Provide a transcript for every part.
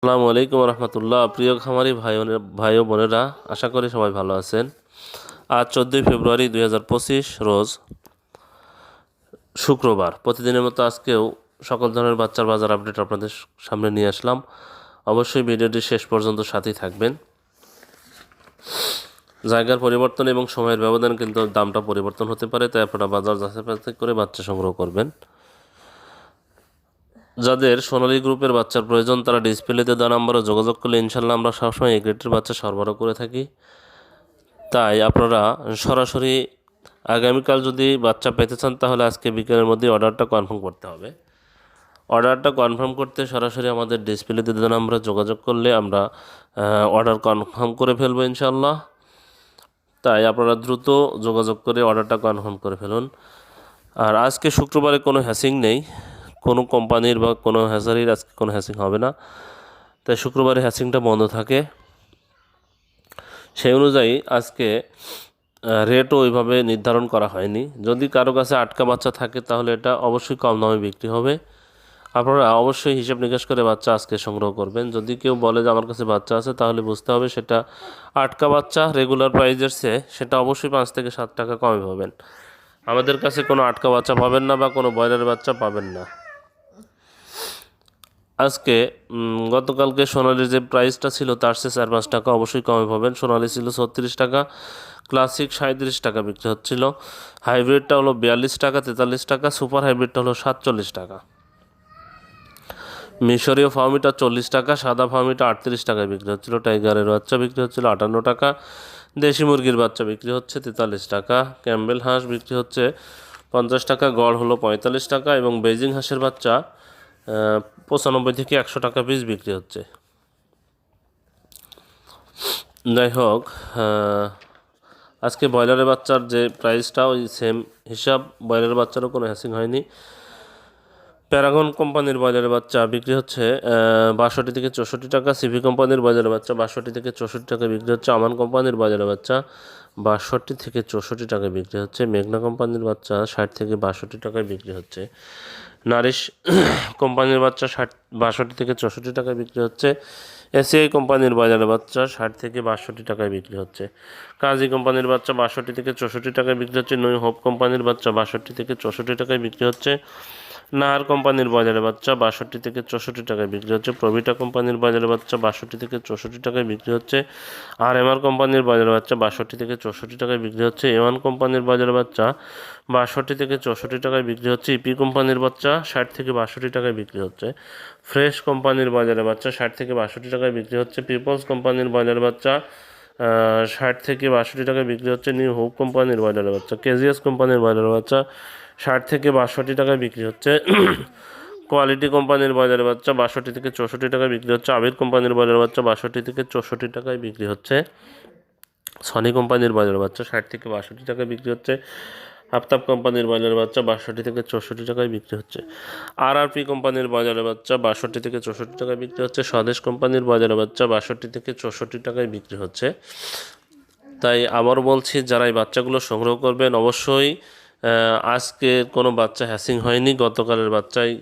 আসসালামু আলাইকুম রহমতুল্লাহ। প্রিয় খামারি ভাই ও বোনেরা, আশা করি সবাই ভালো আছেন। আজ 14 ফেব্রুয়ারি 2025 রোজ শুক্রবার। প্রতিদিনের মতো আজকেও সকল ধরনের বাচ্চার বাজার আপডেট আপনাদের সামনে নিয়ে আসলাম। অবশ্যই ভিডিওটি শেষ পর্যন্ত সাথেই থাকবেন। জায়গার পরিবর্তন এবং সময়ের ব্যবধান কিন্তু দামটা পরিবর্তন হতে পারে, তাই আপনারা বাজার যাচাই করে বাচ্চা সংগ্রহ করবেন। যাদের সোনালী গ্রুপের বাচ্চার প্রয়োজন তারা ডিসপ্লেতে দেওয়া নাম্বারে যোগাযোগ করলে ইনশাল্লাহ আমরা সবসময় এই গ্রেডের বাচ্চা সরবরাহ করে থাকি। তাই আপনারা সরাসরি আগামীকাল যদি বাচ্চা পেতে চান তাহলে আজকে বিকেলের মধ্যে অর্ডারটা কনফার্ম করতে হবে। অর্ডারটা কনফার্ম করতে সরাসরি আমাদের ডিসপ্লেতে দেওয়া নাম্বারে যোগাযোগ করলে আমরা অর্ডার কনফার্ম করে ফেলবো ইনশাল্লাহ। তাই আপনারা দ্রুত যোগাযোগ করে অর্ডারটা কনফার্ম করে ফেলুন। আর আজকে শুক্রবারে কোনো হ্যাসিং নেই, কোনো কোম্পানির বা কোনো হ্যাচারির আজকে কোনো হ্যাসিং হবে না, তাই শুক্রবারে হ্যাসিংটা বন্ধ থাকে। সেই অনুযায়ী আজকে রেটও ওইভাবে নির্ধারণ করা হয়নি। যদি কারো কাছে আটকা বাচ্চা থাকে তাহলে এটা অবশ্যই কম দামে বিক্রি হবে। আপনারা অবশ্যই হিসাব নিকাশ করে বাচ্চা আজকে সংগ্রহ করবেন। যদি কেউ বলে যে আমার কাছে বাচ্চা আছে তাহলে বুঝতে হবে সেটা আটকা বাচ্চা। রেগুলার প্রাইজের চেয়ে সেটা অবশ্যই 5 থেকে 7 টাকা কমে পাবেন। আমাদের কাছে কোনো আটকা বাচ্চা পাবেন না বা কোনো ব্রয়লার বাচ্চা পাবেন না। আজকে গতকালকে সোনালির যে প্রাইসটা ছিল তার চেয়ে 4-5 টাকা অবশ্যই কমে পাবেন। সোনালি ছিল 36 টাকা, ক্লাসিক 37 টাকা বিক্রি হচ্ছিল, হাইব্রিডটা হলো 42 টাকা 43 টাকা, সুপার হাইব্রিডটা হলো 47 টাকা, মিশরীয় ফার্মিটা 40 টাকা, সাদা ফার্মিটা 38 টাকায় বিক্রি হচ্ছিল, টাইগারের বাচ্চা বিক্রি হচ্ছিল 58 টাকা, দেশি মুরগির বাচ্চা বিক্রি হচ্ছে 43 টাকা, ক্যাম্বেল হাঁস বিক্রি হচ্ছে 50 টাকা, গড় হলো 45 টাকা এবং বেজিং হাঁসের বাচ্চা 95 থেকে 100 টাকা পিস বিক্রি হচ্ছে। যাই হোক, আজকে ব্রয়লারের বাচ্চার যে প্রাইসটা ওই সেম হিসাব, ব্রয়লারের বাচ্চারও কোনো হ্যাসিং হয়নি। প্যারাগন কোম্পানির ব্রয়লারের বাচ্চা বিক্রি হচ্ছে 62 থেকে 64 টাকা, সিভি কোম্পানির ব্রয়লারের বাচ্চা 62 থেকে 64 টাকা বিক্রি হচ্ছে, আমান কোম্পানির ব্রয়লারের বাচ্চা 62 থেকে 64 টাকায় বিক্রি হচ্ছে, মেঘনা কোম্পানির বাচ্চা 60 থেকে 62 টাকায় বিক্রি হচ্ছে, নারিশ কোম্পানির বাচ্চা 62 থেকে 64 টাকায় বিক্রি হচ্ছে, এসিআই কোম্পানির ব্রয়লারের বাচ্চা 60 থেকে 62 টাকায় বিক্রি হচ্ছে, কাজী কোম্পানির বাচ্চা 62 থেকে 64 টাকায় বিক্রি হচ্ছে, নিউ হোপ কোম্পানির বাচ্চা 62 থেকে 64 টাকায় বিক্রি হচ্ছে, নাহার কোম্পানির বাজারে বাচ্চা 62 থেকে 64 টাকায় বিক্রি হচ্ছে, প্রভিটা কোম্পানির বাজারে বাচ্চা 62 থেকে 64 টাকায় বিক্রি হচ্ছে, আর এমআর কোম্পানির বাজারে বাচ্চা 62 থেকে 64 টাকায় বিক্রি হচ্ছে, এওয়ান কোম্পানির বাজারে বাচ্চা 62 থেকে 64 টাকায় বিক্রি হচ্ছে, ইপি কোম্পানির বাচ্চা 60 থেকে 62 টাকায় বিক্রি হচ্ছে, ফ্রেশ কোম্পানির বাজারে বাচ্চা 60 থেকে 62 টাকায় বিক্রি হচ্ছে, পিপলস কোম্পানির বাজারে বাচ্চা 60 থেকে 62 টাকায় বিক্রি হচ্ছে, নিউ হোপ কোম্পানির বাজারে বাচ্চা, কেজিএস কোম্পানির বাজারে বাচ্চা 60 থেকে 62 টাকায় বিক্রি হচ্ছে, কোয়ালিটি কোম্পানির বাজারে বাচ্চা 62 থেকে 64 টাকায় বিক্রি হচ্ছে, আবির কোম্পানির বাজারে বাচ্চা 62 থেকে 64 টাকায় বিক্রি হচ্ছে, সনি কোম্পানির বাজারে বাচ্চা 60 থেকে 62 টাকায় বিক্রি হচ্ছে, আফতাব কোম্পানির বাজারে বাচ্চা 62 থেকে 64 টাকায় বিক্রি হচ্ছে, আরআরপি কোম্পানির বাজারে বাচ্চা 62 থেকে 64 টাকায় বিক্রি হচ্ছে, স্বদেশ কোম্পানির বাজারে বাচ্চা 62 থেকে 64 টাকায় বিক্রি হচ্ছে। তাই আবার বলছি, যারা এই বাচ্চাগুলো সংগ্রহ করবেন অবশ্যই আজকে কোনো বাচ্চা হ্যাসিং হয়নি, গতকালের বাচ্চাই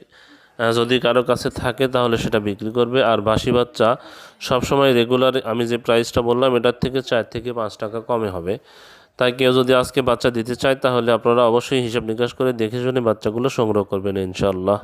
যদি কারো কাছে থাকে তাহলে সেটা বিক্রি করবে। আর বাসি বাচ্চা সবসময় রেগুলার আমি যে প্রাইসটা বললাম এটার থেকে 4 থেকে 5 টাকা কমে হবে। তাই কেউ যদি আজকে বাচ্চা দিতে চায় তাহলে আপনারা অবশ্যই হিসাব নিকাশ করে দেখে শুনে বাচ্চাগুলো সংগ্রহ করবেন ইনশাআল্লাহ।